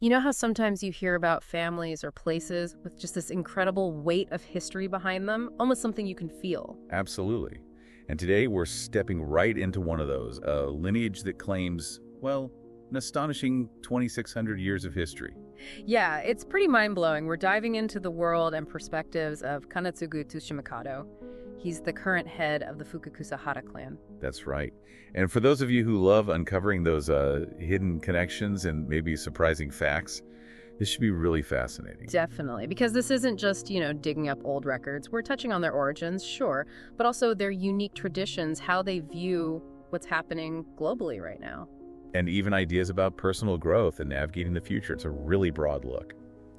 You know how sometimes you hear about families or places with just this incredible weight of history behind them, almost something you can feel? Absolutely. And today we're stepping right into one of those, a lineage that claims, well, an astonishing 2,600 years of history. Yeah, it's pretty mind-blowing. We're diving into the world and perspectives of Kanetsugu Tsuchimikado. He's the current head of the Fukakusa Hata clan. That's right. And for those of you who love uncovering those hidden connections and maybe surprising facts, this should be really fascinating. Definitely, because this isn't just, digging up old records. We're touching on their origins, sure, but also their unique traditions, how they view what's happening globally right now. And even ideas about personal growth and navigating the future. It's a really broad look.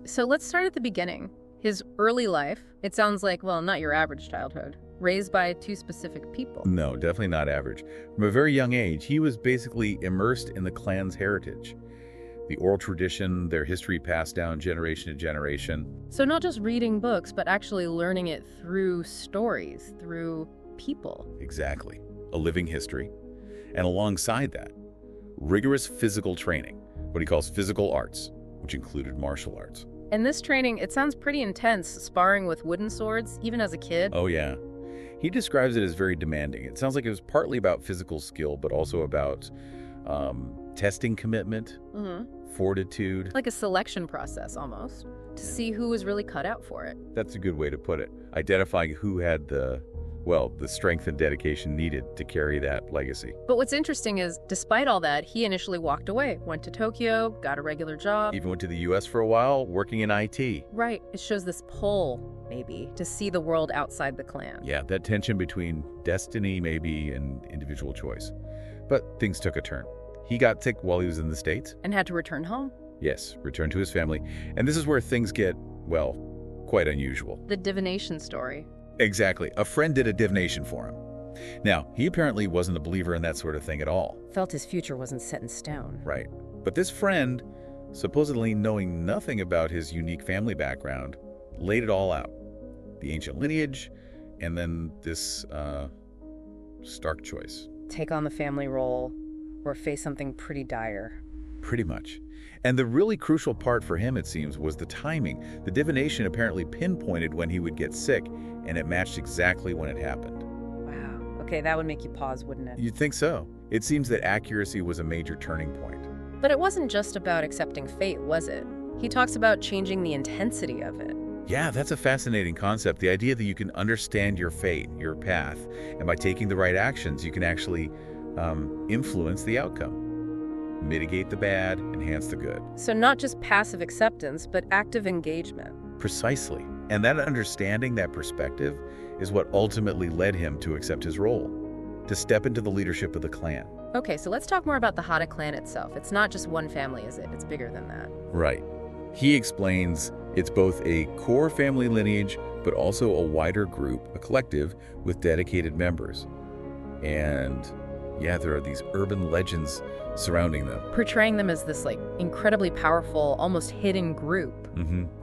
So let's start at the beginning. His early life, it sounds like, well, not your average childhood. Raised by two specific people. No, definitely not average. From a very young age, he was basically immersed in the clan's heritage. The oral tradition, their history passed down generation to generation. So not just reading books, but actually learning it through stories, through people. Exactly. A living history. And alongside that, rigorous physical training, what he calls physical arts, which included martial arts. And this training, it sounds pretty intense, sparring with wooden swords, even as a kid. Oh, yeah. He describes it as very demanding. It sounds like it was partly about physical skill, but also about testing commitment, fortitude. Like a selection process, almost, to see who was really cut out for it. That's a good way to put it. Identifying who had the strength and dedication needed to carry that legacy. But what's interesting is, despite all that, he initially walked away, went to Tokyo, got a regular job. Even went to the U.S. for a while, working in IT. Right. It shows this pull, maybe, to see the world outside the clan. Yeah, that tension between destiny, maybe, and individual choice. But things took a turn. He got sick while he was in the States. And had to return home. Yes, return to his family. And this is where things get, well, quite unusual. The divination story. Exactly. A friend did a divination for him. Now, he apparently wasn't a believer in that sort of thing at all. Felt his future wasn't set in stone. Right. But this friend, supposedly knowing nothing about his unique family background, laid it all out. The ancient lineage, and then this stark choice. Take on the family role, or face something pretty dire. Pretty much. And the really crucial part for him, it seems, was the timing. The divination apparently pinpointed when he would get sick, and it matched exactly when it happened. Wow. Okay, that would make you pause, wouldn't it? You'd think so. It seems that accuracy was a major turning point. But it wasn't just about accepting fate, was it? He talks about changing the intensity of it. Yeah, that's a fascinating concept. The idea that you can understand your fate, your path, and by taking the right actions, you can actually influence the outcome. Mitigate the bad, enhance the good. So not just passive acceptance, but active engagement. Precisely. And that understanding, that perspective, is what ultimately led him to accept his role, to step into the leadership of the clan. Okay, so let's talk more about the Hata clan itself. It's not just one family, is it? It's bigger than that. Right. He explains it's both a core family lineage, but also a wider group, a collective, with dedicated members. And yeah, there are these urban legends surrounding them. Portraying them as this, incredibly powerful, almost hidden group.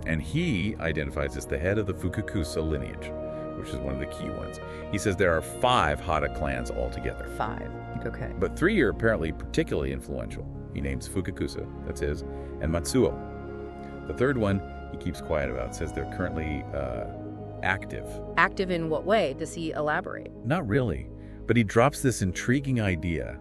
And he identifies as the head of the Fukakusa lineage, which is one of the key ones. He says there are 5 Hata clans altogether. 5. Okay. But 3 are apparently particularly influential. He names Fukakusa, that's his, and Matsuo. The third one he keeps quiet about, says they're currently active. Active in what way? Does he elaborate? Not really, but he drops this intriguing idea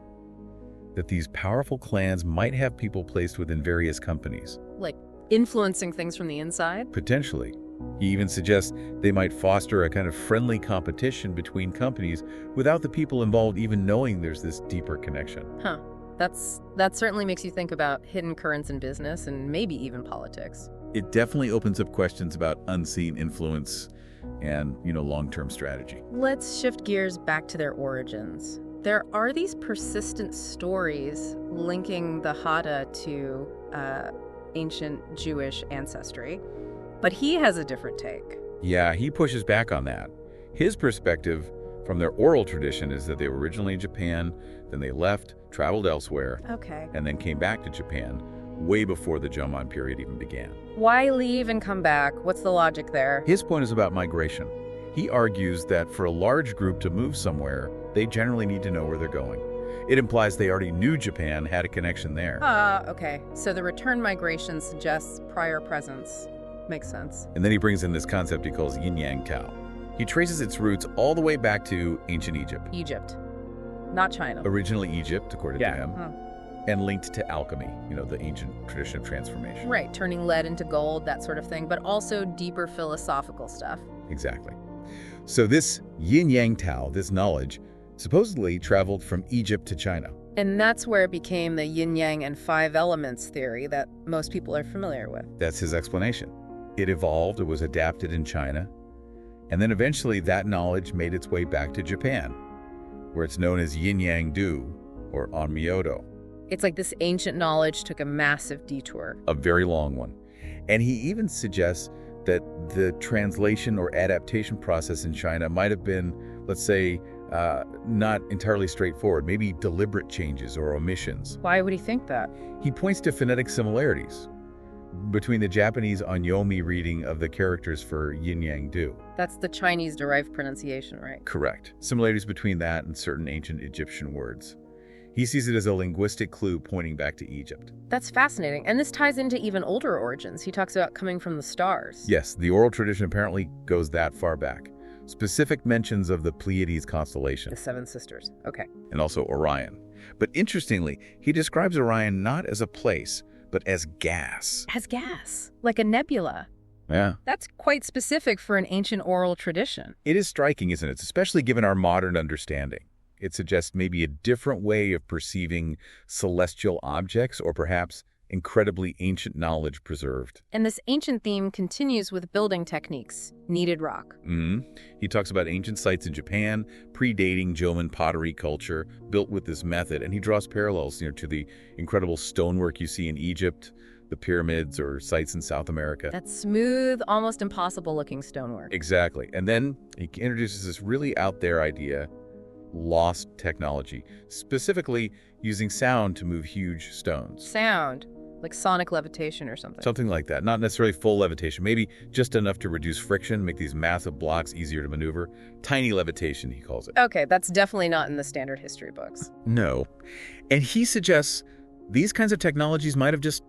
that these powerful clans might have people placed within various companies. Like influencing things from the inside? Potentially. He even suggests they might foster a kind of friendly competition between companies without the people involved even knowing there's this deeper connection. Huh. That certainly makes you think about hidden currents in business and maybe even politics. It definitely opens up questions about unseen influence and, long-term strategy. Let's shift gears back to their origins. There are these persistent stories linking the Hata to ancient Jewish ancestry, but he has a different take. Yeah, he pushes back on that. His perspective from their oral tradition is that they were originally in Japan, then they left, traveled elsewhere, and then came back to Japan way before the Jomon period even began. Why leave and come back? What's the logic there? His point is about migration. He argues that for a large group to move somewhere, they generally need to know where they're going. It implies they already knew Japan had a connection there. Okay. So the return migration suggests prior presence. Makes sense. And then he brings in this concept he calls yin-yang Tao. He traces its roots all the way back to ancient Egypt. Egypt, not China. Originally Egypt, according to him, Huh. and linked to alchemy, the ancient tradition of transformation. Right, turning lead into gold, that sort of thing, but also deeper philosophical stuff. Exactly. So this yin-yang Tao, this knowledge, supposedly traveled from Egypt to China. And that's where it became the yin-yang and five elements theory that most people are familiar with. That's his explanation. It evolved, it was adapted in China, and then eventually that knowledge made its way back to Japan, where it's known as yin-yang do, or onmyodo. It's like this ancient knowledge took a massive detour. A very long one. And he even suggests that the translation or adaptation process in China might have been, let's say, not entirely straightforward, maybe deliberate changes or omissions. Why would he think that? He points to phonetic similarities between the Japanese onyomi reading of the characters for yin-yang do. That's the Chinese-derived pronunciation, right? Correct. Similarities between that and certain ancient Egyptian words. He sees it as a linguistic clue pointing back to Egypt. That's fascinating. And this ties into even older origins. He talks about coming from the stars. Yes, the oral tradition apparently goes that far back. Specific mentions of the Pleiades constellation. The Seven Sisters. Okay. And also Orion. But interestingly, he describes Orion not as a place, but as gas. As gas, like a nebula. Yeah. That's quite specific for an ancient oral tradition. It is striking, isn't it? Especially given our modern understanding. It suggests maybe a different way of perceiving celestial objects, or perhaps incredibly ancient knowledge preserved. And this ancient theme continues with building techniques, kneaded rock. He talks about ancient sites in Japan, predating Jomon pottery culture, built with this method, and he draws parallels to the incredible stonework you see in Egypt, the pyramids, or sites in South America. That smooth, almost impossible-looking stonework. Exactly. And then he introduces this really out-there idea, lost technology, specifically using sound to move huge stones. Sound. Like sonic levitation or something. Something like that. Not necessarily full levitation. Maybe just enough to reduce friction, make these massive blocks easier to maneuver. Tiny levitation, he calls it. Okay, that's definitely not in the standard history books. No. And he suggests these kinds of technologies might have just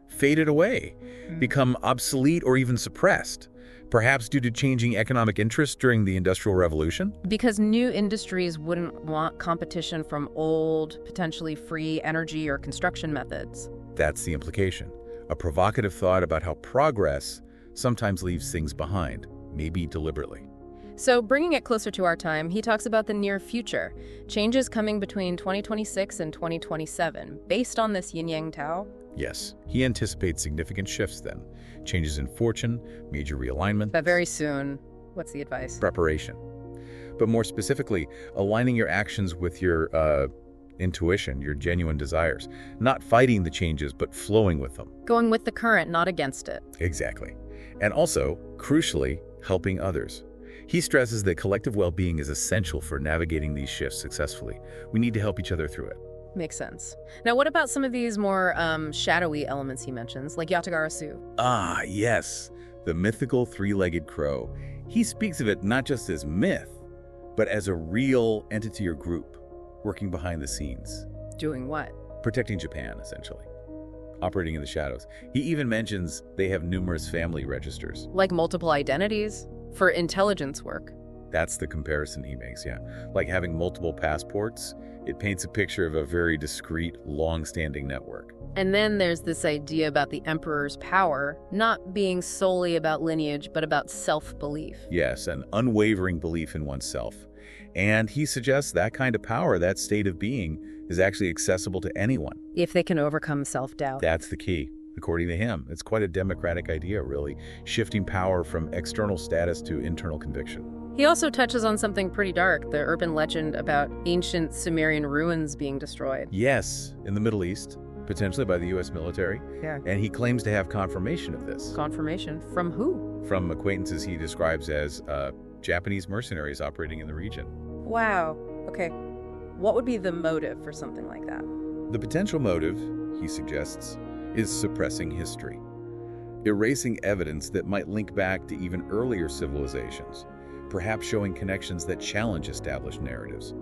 faded away, become obsolete or even suppressed, perhaps due to changing economic interests during the Industrial Revolution? Because new industries wouldn't want competition from old, potentially free energy or construction methods. That's the implication. A provocative thought about how progress sometimes leaves things behind, maybe deliberately. So bringing it closer to our time, he talks about the near future, changes coming between 2026 and 2027, based on this yin-yang Tao. Yes, he anticipates significant shifts then. Changes in fortune, major realignment. But very soon, what's the advice? Preparation. But more specifically, aligning your actions with your intuition, your genuine desires. Not fighting the changes, but flowing with them. Going with the current, not against it. Exactly. And also, crucially, helping others. He stresses that collective well-being is essential for navigating these shifts successfully. We need to help each other through it. Makes sense. Now, what about some of these more shadowy elements he mentions, like Yatagarasu? Ah, yes. The mythical three-legged crow. He speaks of it not just as myth, but as a real entity or group working behind the scenes. Doing what? Protecting Japan, essentially. Operating in the shadows. He even mentions they have numerous family registers. Like multiple identities? For intelligence work. That's the comparison he makes, yeah. Like having multiple passports, it paints a picture of a very discreet, long-standing network. And then there's this idea about the emperor's power not being solely about lineage, but about self-belief. Yes, an unwavering belief in oneself. And he suggests that kind of power, that state of being, is actually accessible to anyone. If they can overcome self-doubt. That's the key, according to him. It's quite a democratic idea, really, shifting power from external status to internal conviction. He also touches on something pretty dark, the urban legend about ancient Sumerian ruins being destroyed. Yes, in the Middle East, potentially by the U.S. military. Yeah. And he claims to have confirmation of this. Confirmation? From who? From acquaintances he describes as Japanese mercenaries operating in the region. Wow. Okay. What would be the motive for something like that? The potential motive, he suggests, is suppressing history, erasing evidence that might link back to even earlier civilizations, perhaps showing connections that challenge established narratives.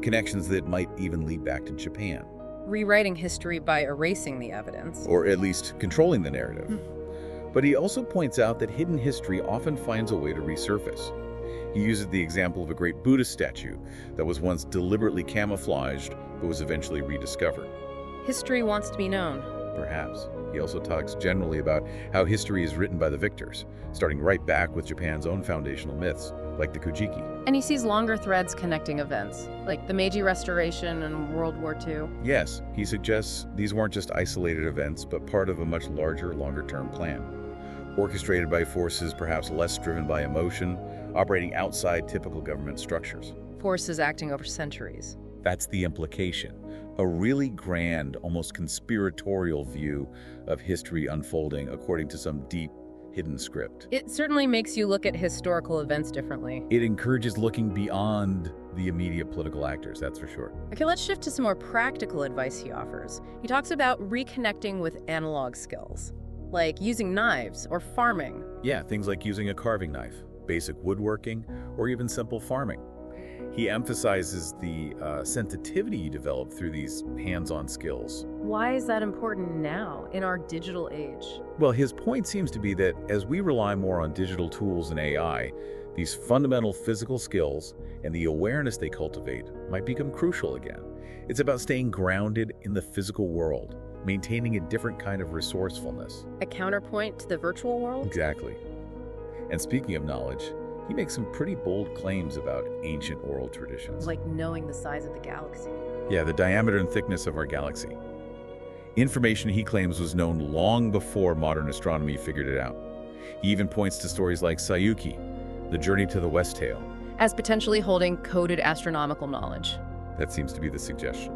connections that might even lead back to Japan, Rewriting history by erasing the evidence. or at least controlling the narrative. But he also points out that hidden history often finds a way to resurface. He uses the example of a great Buddhist statue that was once deliberately camouflaged but was eventually rediscovered. History wants to be known. Perhaps. He also talks generally about how history is written by the victors, starting right back with Japan's own foundational myths, like the Kojiki. And he sees longer threads connecting events, like the Meiji Restoration and World War II. Yes, he suggests these weren't just isolated events, but part of a much larger, longer-term plan, orchestrated by forces perhaps less driven by emotion, operating outside typical government structures. Forces acting over centuries. That's the implication. A really grand, almost conspiratorial view of history unfolding according to some deep, hidden script. It certainly makes you look at historical events differently. It encourages looking beyond the immediate political actors, that's for sure. Okay, let's shift to some more practical advice he offers. He talks about reconnecting with analog skills, like using knives or farming. Yeah, things like using a carving knife, basic woodworking, or even simple farming. He emphasizes the sensitivity you develop through these hands-on skills. Why is that important now, in our digital age? Well, his point seems to be that as we rely more on digital tools and AI, these fundamental physical skills and the awareness they cultivate might become crucial again. It's about staying grounded in the physical world, maintaining a different kind of resourcefulness. A counterpoint to the virtual world? Exactly. And speaking of knowledge, he makes some pretty bold claims about ancient oral traditions. Like knowing the size of the galaxy. Yeah, the diameter and thickness of our galaxy. Information he claims was known long before modern astronomy figured it out. He even points to stories like Sayuki, the journey to the West Tail. As potentially holding coded astronomical knowledge. That seems to be the suggestion.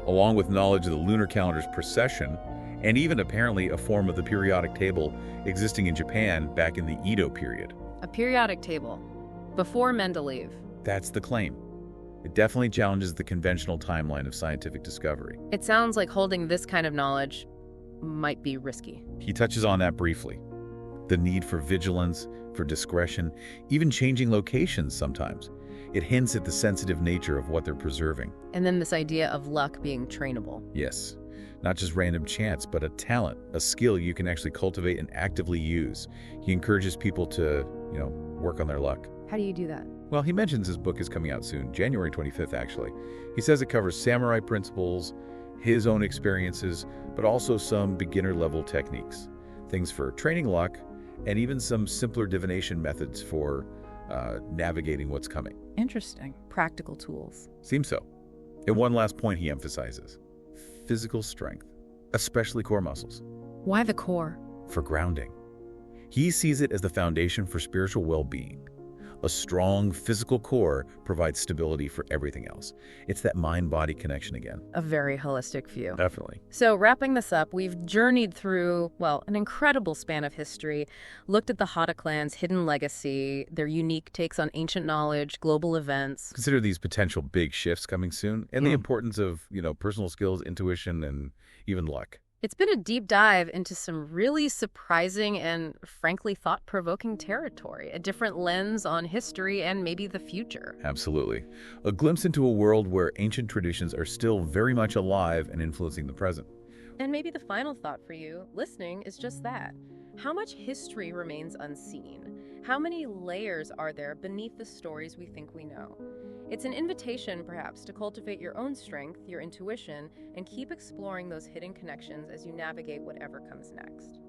Along with knowledge of the lunar calendar's precession, and even apparently a form of the periodic table existing in Japan back in the Edo period. A periodic table. Before Mendeleev. That's the claim. It definitely challenges the conventional timeline of scientific discovery. It sounds like holding this kind of knowledge might be risky. He touches on that briefly. The need for vigilance, for discretion, even changing locations sometimes. It hints at the sensitive nature of what they're preserving. And then this idea of luck being trainable. Yes. Not just random chance, but a talent, a skill you can actually cultivate and actively use. He encourages people to, work on their luck. How do you do that? Well, he mentions his book is coming out soon, January 25th, actually. He says it covers samurai principles, his own experiences, but also some beginner-level techniques. Things for training luck, and even some simpler divination methods for navigating what's coming. Interesting. Practical tools. Seems so. And one last point he emphasizes. Physical strength, especially core muscles. Why the core? For grounding. He sees it as the foundation for spiritual well-being. A strong physical core provides stability for everything else. It's that mind-body connection again. A very holistic view. Definitely. So wrapping this up, we've journeyed through, an incredible span of history, looked at the Hata clan's hidden legacy, their unique takes on ancient knowledge, global events. Consider these potential big shifts coming soon, and the importance of, personal skills, intuition, and even luck. It's been a deep dive into some really surprising and frankly thought-provoking territory, a different lens on history and maybe the future. Absolutely. A glimpse into a world where ancient traditions are still very much alive and influencing the present. And maybe the final thought for you, listening, is just that. How much history remains unseen? How many layers are there beneath the stories we think we know? It's an invitation, perhaps, to cultivate your own strength, your intuition, and keep exploring those hidden connections as you navigate whatever comes next.